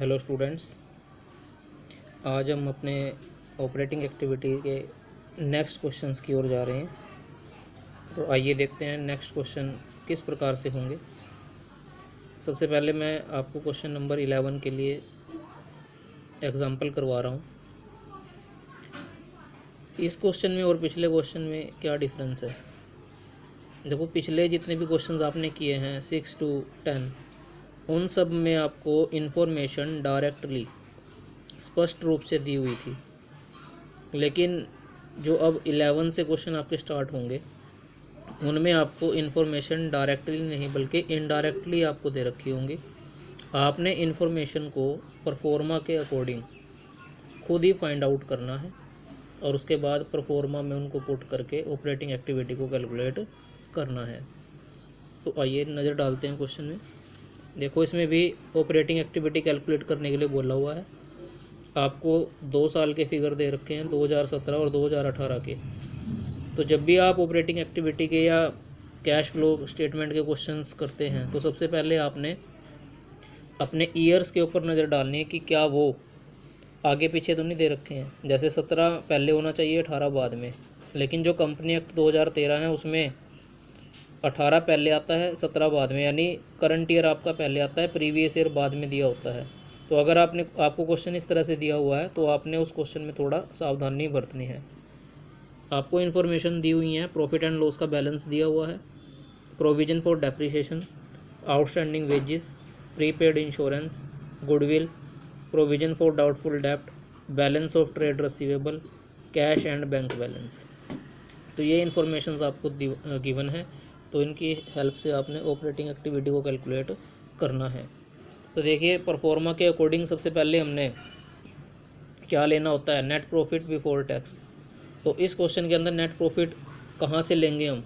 Hello students, आज हम अपने ऑपरेटिंग एक्टिविटी के नेक्स्ट क्वेश्चंस की ओर जा रहे हैं। तो आइए देखते हैं नेक्स्ट क्वेश्चन किस प्रकार से होंगे। सबसे पहले मैं आपको क्वेश्चन नंबर 11 के लिए एग्जांपल करवा रहा हूँ। इस क्वेश्चन में और पिछले क्वेश्चन में क्या डिफरेंस है। देखो, पिछले जितने भी क्वेश्चंस आपने किए हैं 6 to 10, उन सब में आपको इन्फॉर्मेशन डायरेक्टली स्पष्ट रूप से दी हुई थी। लेकिन जो अब 11 से क्वेश्चन आपके स्टार्ट होंगे उनमें आपको इन्फॉर्मेशन डायरेक्टली नहीं बल्कि इनडायरेक्टली आपको दे रखी होंगी। आपने इन्फॉर्मेशन को परफॉर्मा के अकॉर्डिंग खुद ही फाइंड आउट करना है और उसके बाद परफॉर्मा में उनको पुट करके ऑपरेटिंग एक्टिविटी को कैलकुलेट करना है। तो आइए नज़र डालते हैं क्वेश्चन में। देखो, इसमें भी ऑपरेटिंग एक्टिविटी कैलकुलेट करने के लिए बोला हुआ है। आपको 2 साल के फिगर दे रखे हैं, 2017 और 2018 के। तो जब भी आप ऑपरेटिंग एक्टिविटी के या कैश फ्लो स्टेटमेंट के क्वेश्चंस करते हैं तो सबसे पहले आपने अपने ईयर्स के ऊपर नज़र डालनी है कि क्या वो आगे पीछे तो नहीं दे रखे हैं। जैसे 17 पहले होना चाहिए, 18 बाद में। लेकिन जो कंपनी एक्ट 2013 है उसमें 18 पहले आता है, 17 बाद में, यानी करंट ईयर आपका पहले आता है, प्रीवियस ईयर बाद में दिया होता है। तो अगर आपको क्वेश्चन इस तरह से दिया हुआ है तो आपने उस क्वेश्चन में थोड़ा सावधानी बरतनी है। आपको इन्फॉर्मेशन दी हुई है, प्रॉफिट एंड लॉस का बैलेंस दिया हुआ है, provision for depreciation, outstanding wages, prepaid insurance, goodwill, provision for doubtful डेप्ट, balance of trade receivable, cash and bank balance. तो ये इन्फॉर्मेशन आपको गिवन है। तो इनकी हेल्प से आपने ऑपरेटिंग एक्टिविटी को कैलकुलेट करना है। तो देखिए, परफॉर्मा के अकॉर्डिंग सबसे पहले हमने क्या लेना होता है, नेट प्रॉफिट बिफोर टैक्स। तो इस क्वेश्चन के अंदर नेट प्रॉफिट कहाँ से लेंगे हम?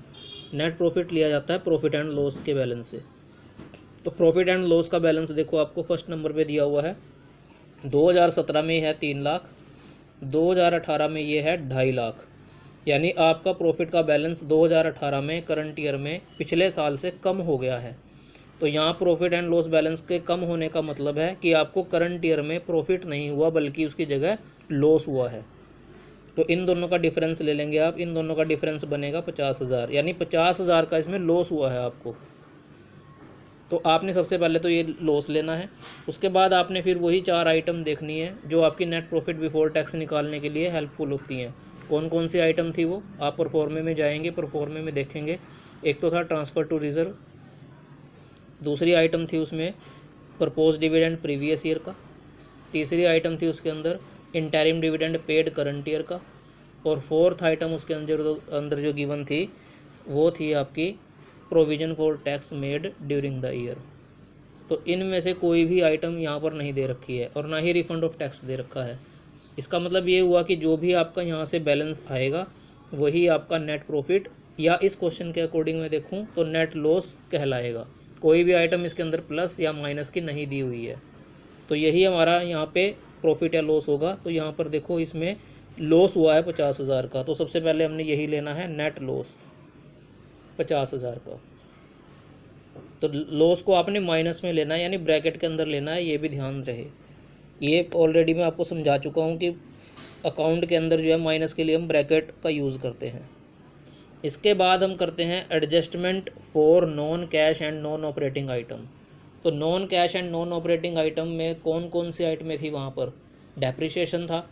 नेट प्रॉफिट लिया जाता है प्रॉफिट एंड लॉस के बैलेंस से। तो प्रॉफिट एंड लॉस का बैलेंस देखो, आपको फर्स्ट नंबर पे दिया हुआ है। 2017 में है 3 लाख, 2018 में ये है 2.5 लाख। यानी आपका प्रॉफिट का बैलेंस 2018 में करंट ईयर में पिछले साल से कम हो गया है। तो यहाँ प्रॉफिट एंड लॉस बैलेंस के कम होने का मतलब है कि आपको करंट ईयर में प्रॉफिट नहीं हुआ बल्कि उसकी जगह लॉस हुआ है। तो इन दोनों का डिफरेंस ले लेंगे आप। इन दोनों का डिफरेंस बनेगा 50,000, यानी 50,000 का इसमें लॉस हुआ है आपको। तो आपने सबसे पहले तो ये लॉस लेना है। उसके बाद आपने फिर वही 4 आइटम देखनी है जो आपकी नेट प्रॉफिट बिफोर टैक्स निकालने के लिए हेल्पफुल होती हैं। कौन कौन सी आइटम थी वो? आप परफॉर्मे में जाएंगे, परफॉर्मे में देखेंगे। एक तो था ट्रांसफ़र टू रिजर्व, दूसरी आइटम थी उसमें प्रपोज डिविडेंड प्रीवियस ईयर का, तीसरी आइटम थी उसके अंदर interim dividend paid current year का, और फोर्थ आइटम उसके अंदर जो गिवन थी वो थी आपकी provision for tax made during the year. तो इनमें से कोई भी आइटम यहाँ पर नहीं दे रखी है और ना ही रिफंड ऑफ टैक्स दे रखा है। इसका मतलब ये हुआ कि जो भी आपका यहाँ से बैलेंस आएगा वही आपका नेट प्रॉफिट, या इस क्वेश्चन के अकॉर्डिंग मैं देखूँ तो नेट लॉस कहलाएगा। कोई भी आइटम इसके अंदर प्लस या माइनस की नहीं दी हुई है। तो यही हमारा यहाँ पे प्रॉफिट या लॉस होगा। तो यहाँ पर देखो, इसमें लॉस हुआ है 50,000 का। तो सबसे पहले हमने यही लेना है, नेट लॉस 50,000 का। तो लॉस को आपने माइनस में लेना है, यानी ब्रैकेट के अंदर लेना है, ये भी ध्यान रहे। ये ऑलरेडी मैं आपको समझा चुका हूँ कि अकाउंट के अंदर जो है माइनस के लिए हम ब्रैकेट का यूज़ करते हैं। इसके बाद हम करते हैं adjustment for non cash and non operating item. तो non cash and non operating item में कौन कौन सी आइटमें थी? वहाँ पर डेप्रिसिएशन था,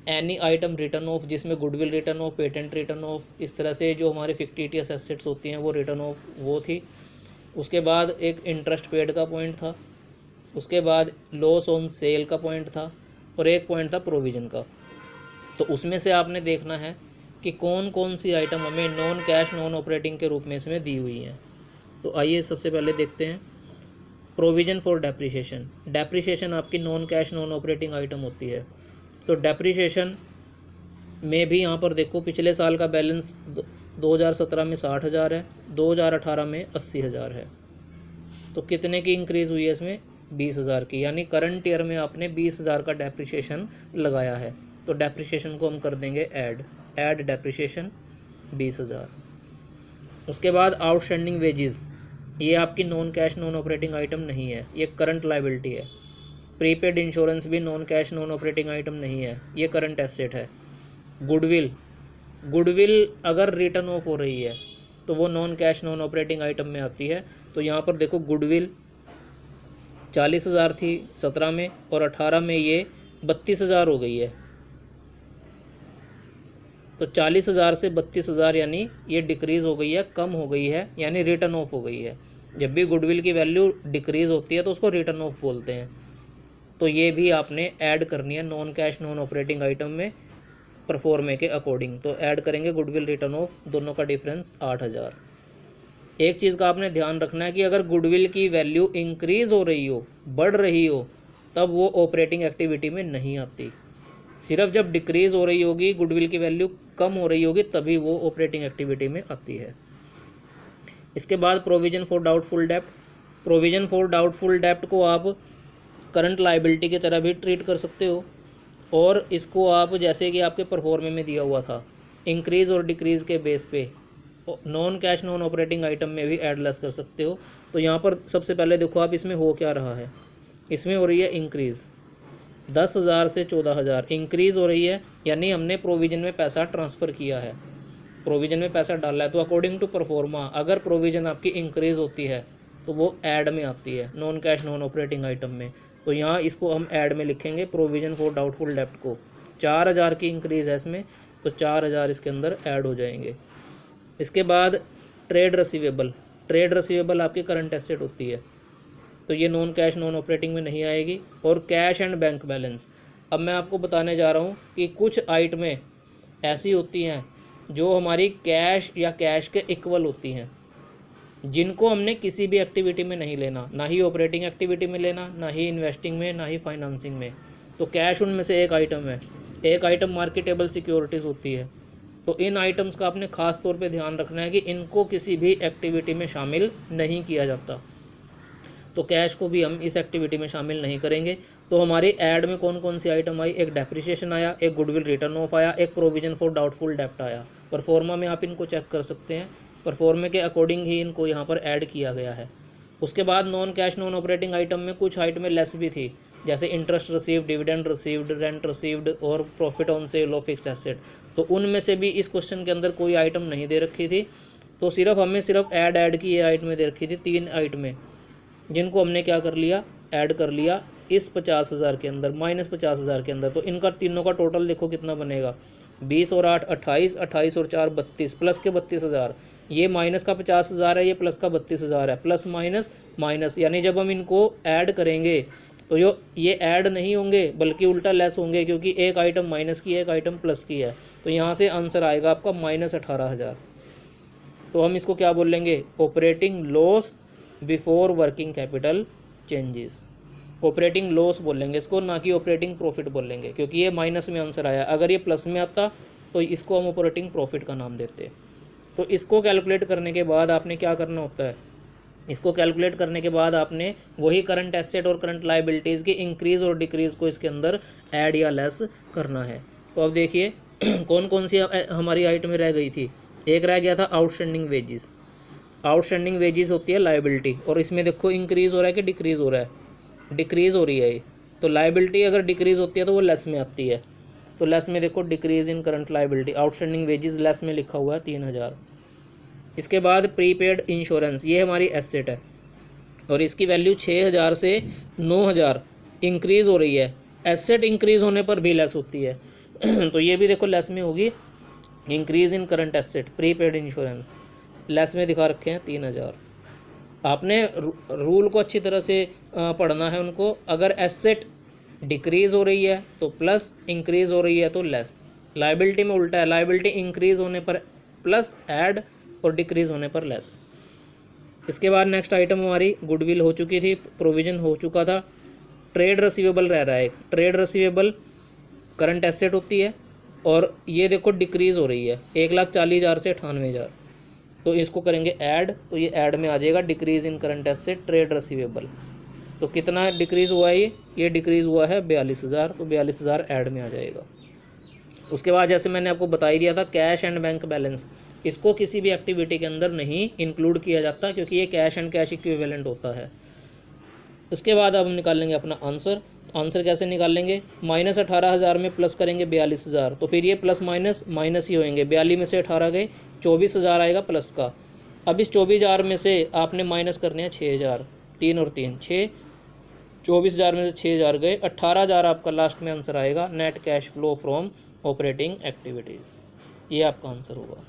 एनी आइटम रिटर्न ऑफ जिसमें goodwill return of, patent return of, इस तरह से जो हमारे फिक्टिटियस एसेट्स होती हैं वो रिटर्न ऑफ वो थी। उसके बाद एक इंटरेस्ट पेड का पॉइंट था, उसके बाद लॉस ऑन सेल का पॉइंट था, और एक पॉइंट था प्रोविज़न का। तो उसमें से आपने देखना है कि कौन कौन सी आइटम हमें नॉन कैश नॉन ऑपरेटिंग के रूप में इसमें दी हुई हैं। तो आइए सबसे पहले देखते हैं प्रोविज़न फॉर डेप्रिसिएशन। डेप्रिसिएशन आपकी non cash non operating item होती है। तो डेप्रिसिएशन में भी यहाँ पर देखो, पिछले साल का बैलेंस 2017 में 60,000 है, 2018 में 80,000 है। तो कितने की इंक्रीज़ हुई है इसमें? 20,000 की। यानी करंट ईयर में आपने 20,000 का डेप्रिसिएशन लगाया है। तो डेप्रिसिएशन को हम कर देंगे ऐड डेप्रिसिएशन 20,000। उसके बाद आउटस्टैंडिंग वेजेस, ये आपकी non cash non operating item नहीं है, ये करंट लायबिलिटी है। प्रीपेड इंश्योरेंस भी non cash non operating item नहीं है, ये करंट एसेट है। गुडविल, गुडविल अगर रिटर्न ऑफ हो रही है तो वो non cash non operating item में आती है। तो यहाँ पर देखो गुडविल 40,000 थी 17 में और 18 में ये 32,000 हो गई है। तो 40,000 से 32,000 यानी ये डिक्रीज़ हो गई है, कम हो गई है, यानी रिटर्न ऑफ हो गई है। जब भी गुडविल की वैल्यू डिक्रीज़ होती है तो उसको रिटर्न ऑफ बोलते हैं। तो ये भी आपने ऐड करनी है non cash non operating item में परफॉर्मे के अकॉर्डिंग। तो ऐड करेंगे गुडविल रिटर्न ऑफ, दोनों का डिफरेंस 8,000। एक चीज़ का आपने ध्यान रखना है कि अगर गुडविल की वैल्यू इंक्रीज़ हो रही हो, बढ़ रही हो, तब वो ऑपरेटिंग एक्टिविटी में नहीं आती। सिर्फ जब डिक्रीज़ हो रही होगी, गुडविल की वैल्यू कम हो रही होगी, तभी वो ऑपरेटिंग एक्टिविटी में आती है। इसके बाद provision for doubtful dept. Provision for doubtful डेप्ट को आप करंट लायबिलिटी की तरह भी ट्रीट कर सकते हो, और इसको आप जैसे कि आपके परफॉर्मे में दिया हुआ था इंक्रीज़ और डिक्रीज़ के बेस पे non cash non operating item में भी ऐड लेस कर सकते हो। तो यहाँ पर सबसे पहले देखो आप इसमें हो क्या रहा है, इसमें हो रही है इंक्रीज़ 10,000 से 14,000 इंक्रीज़ हो रही है, यानी हमने प्रोविज़न में पैसा ट्रांसफ़र किया है, प्रोविज़न में पैसा डाला है। तो अकॉर्डिंग टू परफॉर्मा अगर प्रोविज़न आपकी इंक्रीज़ होती है तो वो ऐड में आती है non cash non operating item में। तो यहाँ इसको हम ऐड में लिखेंगे प्रोविज़न फॉर डाउटफुल डेप्ट को। 4,000 की इंक्रीज़ है इसमें, तो 4,000 इसके अंदर ऐड हो जाएंगे। इसके बाद ट्रेड रसीवेबल, ट्रेड रसीवेबल आपकी करंट एसेट होती है, तो ये नॉन कैश नॉन ऑपरेटिंग में नहीं आएगी। और कैश एंड बैंक बैलेंस, अब मैं आपको बताने जा रहा हूँ कि कुछ आइटमें ऐसी होती हैं जो हमारी कैश या कैश के इक्वल होती हैं, जिनको हमने किसी भी एक्टिविटी में नहीं लेना, ना ही ऑपरेटिंग एक्टिविटी में लेना, ना ही इन्वेस्टिंग में, ना ही फाइनेंसिंग में। तो कैश उनमें से एक आइटम है। एक आइटम मार्केटेबल सिक्योरिटीज़ होती है। तो इन आइटम्स का आपने ख़ास तौर पे ध्यान रखना है कि इनको किसी भी एक्टिविटी में शामिल नहीं किया जाता। तो कैश को भी हम इस एक्टिविटी में शामिल नहीं करेंगे। तो हमारे ऐड में कौन कौन सी आइटम आई, एक डेप्रिसिएशन आया, एक गुडविल रिटर्न ऑफ आया, एक प्रोविजन फॉर डाउटफुल डेप्ट आया। परफॉर्मा में आप इनको चेक कर सकते हैं, परफॉर्मे के अकॉर्डिंग ही इनको यहाँ पर ऐड किया गया है। उसके बाद non cash non operating item में कुछ आइटमें लेस भी थी, जैसे interest received, dividend received, rent received और profit on sale of fixed asset. तो उनमें से भी इस क्वेश्चन के अंदर कोई आइटम नहीं दे रखी थी, तो सिर्फ हमें सिर्फ ऐड की ये आइटमें दे रखी थी, 3 आइटमें, जिनको हमने क्या कर लिया, ऐड कर लिया इस 50,000 के अंदर, माइनस 50,000 के अंदर। तो इनका तीनों का टोटल देखो कितना बनेगा, 20 और 8 28, 28 और 4 32, प्लस के 32,000। ये माइनस का 50,000 है, ये प्लस का 32,000 है, प्लस माइनस माइनस, यानी जब हम इनको ऐड करेंगे तो ये ऐड नहीं होंगे बल्कि उल्टा लेस होंगे, क्योंकि एक आइटम माइनस की है, एक आइटम प्लस की है। तो यहाँ से आंसर आएगा आपका -18,000। तो हम इसको क्या बोलेंगे, operating loss before working capital changes. Operating loss बोलेंगे इसको, ना कि ऑपरेटिंग प्रॉफिट बोलेंगे, क्योंकि ये माइनस में आंसर आया। अगर ये प्लस में आता तो इसको हम ऑपरेटिंग प्रॉफिट का नाम देते। तो इसको कैलकुलेट करने के बाद आपने क्या करना होता है, इसको कैलकुलेट करने के बाद आपने वही करंट एसेट और करंट लायबिलिटीज़ की इंक्रीज़ और डिक्रीज़ को इसके अंदर ऐड या लेस करना है। तो अब देखिए कौन कौन सी हमारी आइटमें रह गई थी। एक रह गया था आउटस्टैंडिंग वेजेस। आउटस्टैंडिंग वेजेस होती है लायबिलिटी, और इसमें देखो इंक्रीज़ हो रहा है कि डिक्रीज़ हो रहा है, डिक्रीज़ हो रही है ये। तो लायबिलिटी अगर डिक्रीज़ होती है तो वो लेस में आती है। तो लेस में देखो डिक्रीज़ इन current liability, outstanding wages less में लिखा हुआ है 3,000। इसके बाद प्रीपेड इंश्योरेंस, ये हमारी एसेट है और इसकी वैल्यू 6,000 से 9,000 इंक्रीज़ हो रही है। एसेट इंक्रीज़ होने पर भी लेस होती है तो ये भी देखो लेस में होगी, increase in current asset prepaid insurance less में दिखा रखे हैं 3,000। आपने रूल को अच्छी तरह से पढ़ना है उनको। अगर एसेट डिक्रीज़ हो रही है तो प्लस, इंक्रीज़ हो रही है तो लेस। लायबिलिटी में उल्टा है, लायबिलिटी इंक्रीज़ होने पर प्लस ऐड और डिक्रीज़ होने पर लेस। इसके बाद नेक्स्ट आइटम हमारी गुडविल हो चुकी थी, प्रोविजन हो चुका था, ट्रेड रिसीवेबल रह रहा है। एक ट्रेड रिसीवेबल करंट एसेट होती है और ये देखो डिक्रीज़ हो रही है 1,40,000 से 98,000। तो इसको करेंगे ऐड, तो ये ऐड में आ जाएगा डिक्रीज़ इन करंट एसेट ट्रेड रिसीवेबल। तो कितना डिक्रीज़ हुआ है ये डिक्रीज़ हुआ है 42,000, तो 42,000 ऐड में आ जाएगा। उसके बाद जैसे मैंने आपको बता ही दिया था कैश एंड बैंक बैलेंस, इसको किसी भी एक्टिविटी के अंदर नहीं इंक्लूड किया जाता क्योंकि ये कैश एंड कैश इक्विवेलेंट होता है। उसके बाद अब हम निकालेंगे अपना आंसर। आंसर कैसे निकालेंगे, माइनस 18,000 में प्लस करेंगे 42,000, तो फिर ये प्लस माइनस माइनस ही होंगे। 42 में से 18 गए, 24,000 आएगा प्लस का। अब इस 24,000 में से आपने माइनस करने हैं 6,000, 3 और 3 6, 24,000 में से 6,000 गए, 18,000 आपका लास्ट में आंसर आएगा। Net cash flow from operating activities, ये आपका आंसर होगा।